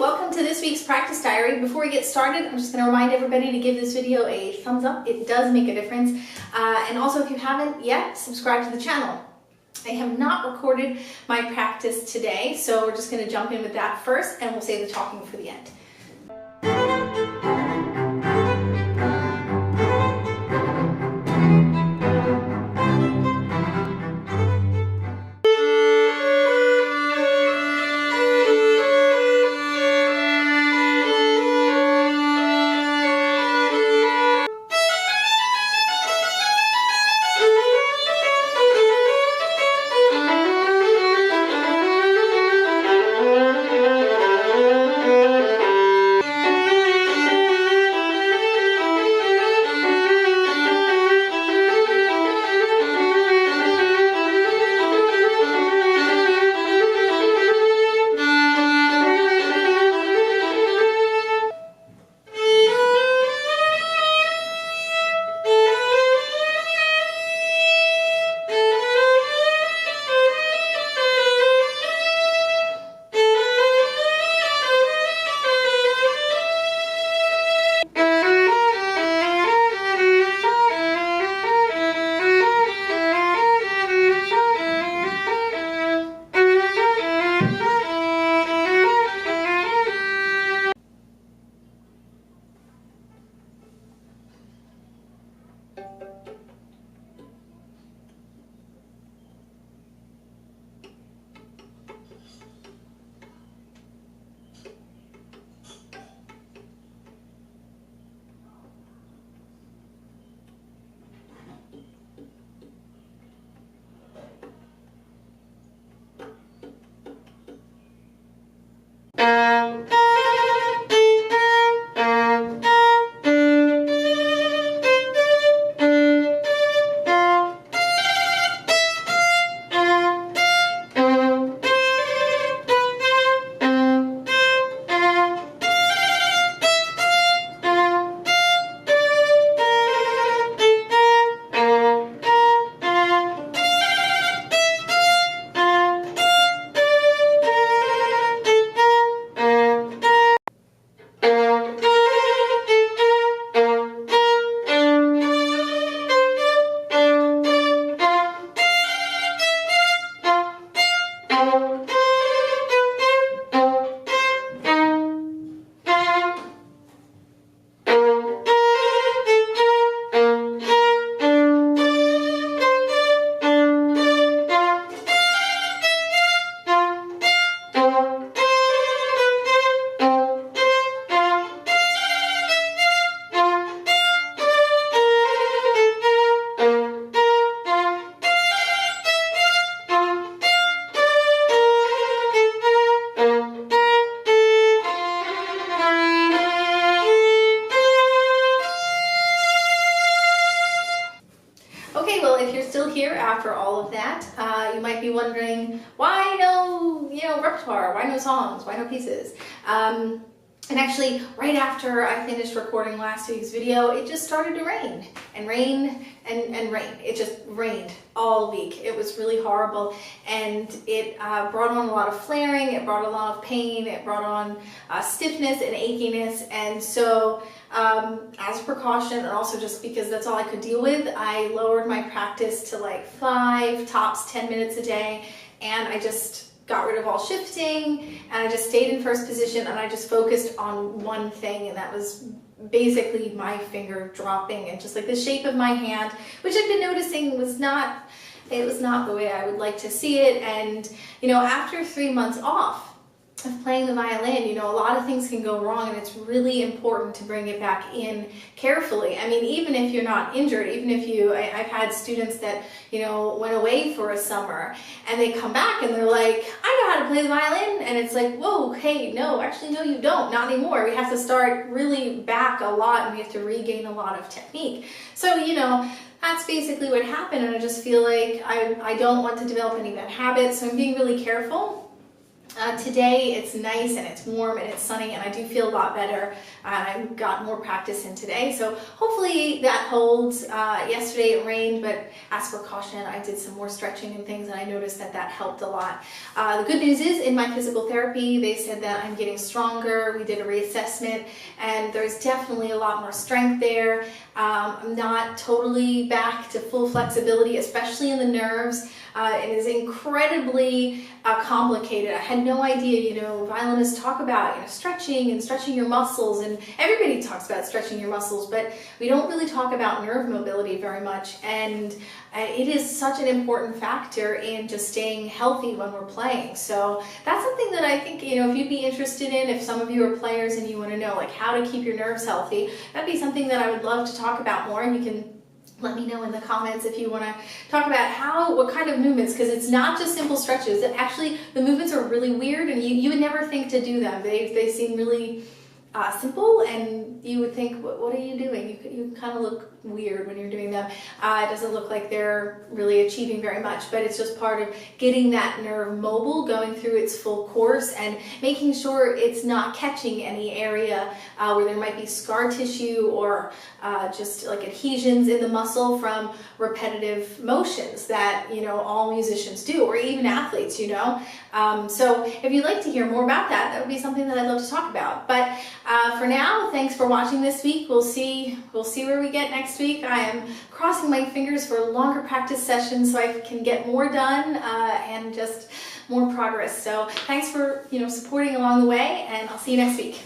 welcome to this week's practice diary. Before we get started, I'm just going to remind everybody to give this video a thumbs up. It does make a difference. And also, if you haven't yet, subscribe to the channel. I have not recorded my practice today, so we're just going to jump in with that first, and we'll save the talking for the end. If you're still here after all of that, you might be wondering, why no, repertoire? Why no songs? Why no pieces? And actually, right after I finished recording last week's video, it just started to rain, and rain, and rain. It just rained all week. It was really horrible, and it brought on a lot of flaring, it brought a lot of pain, it brought on stiffness and achiness, and so as a precaution, and also just because that's all I could deal with, I lowered my practice to like 5, tops 10 minutes a day, and I just got rid of all shifting, and I just stayed in first position, and I just focused on one thing, and that was basically my finger dropping and just like the shape of my hand, which I've been noticing was not the way I would like to see it. And after 3 months off of playing the violin, a lot of things can go wrong, and it's really important to bring it back in carefully. I mean, even if you're not injured, even if I've had students that, went away for a summer, and they come back and they're like, I know how to play the violin, and it's like, whoa, hey, no, actually, no, you don't, not anymore. We have to start really back a lot, and we have to regain a lot of technique. So, that's basically what happened, and I just feel like I don't want to develop any bad habits, so I'm being really careful. Today it's nice and it's warm and it's sunny, and I do feel a lot better. I got more practice in today, so hopefully that holds. Yesterday it rained, but as for caution, I did some more stretching and things, and I noticed that that helped a lot. The good news is, in my physical therapy, they said that I'm getting stronger. We did a reassessment, and there's definitely a lot more strength there. I'm not totally back to full flexibility, especially in the nerves. It is incredibly complicated. I had no idea, violinists talk about, stretching and stretching your muscles, and everybody talks about stretching your muscles, but we don't really talk about nerve mobility very much, and it is such an important factor in just staying healthy when we're playing. So that's something that I think, if you'd be interested in, if some of you are players and you want to know like how to keep your nerves healthy, that'd be something that I would love to talk about more, and you can let me know in the comments if you want to talk about what kind of movements, because it's not just simple stretches. Actually, the movements are really weird, and you would never think to do them. They seem really simple, and you would think, what are you doing? You kind of look weird when you're doing them. It doesn't look like they're really achieving very much, but it's just part of getting that nerve mobile, going through its full course, and making sure it's not catching any area where there might be scar tissue or just like adhesions in the muscle from repetitive motions that all musicians do, or even athletes. So if you'd like to hear more about that, that would be something that I'd love to talk about. But for now, thanks for watching this week. We'll see where we get next week. I am crossing my fingers for longer practice sessions so I can get more done and just more progress. So thanks for supporting along the way, and I'll see you next week.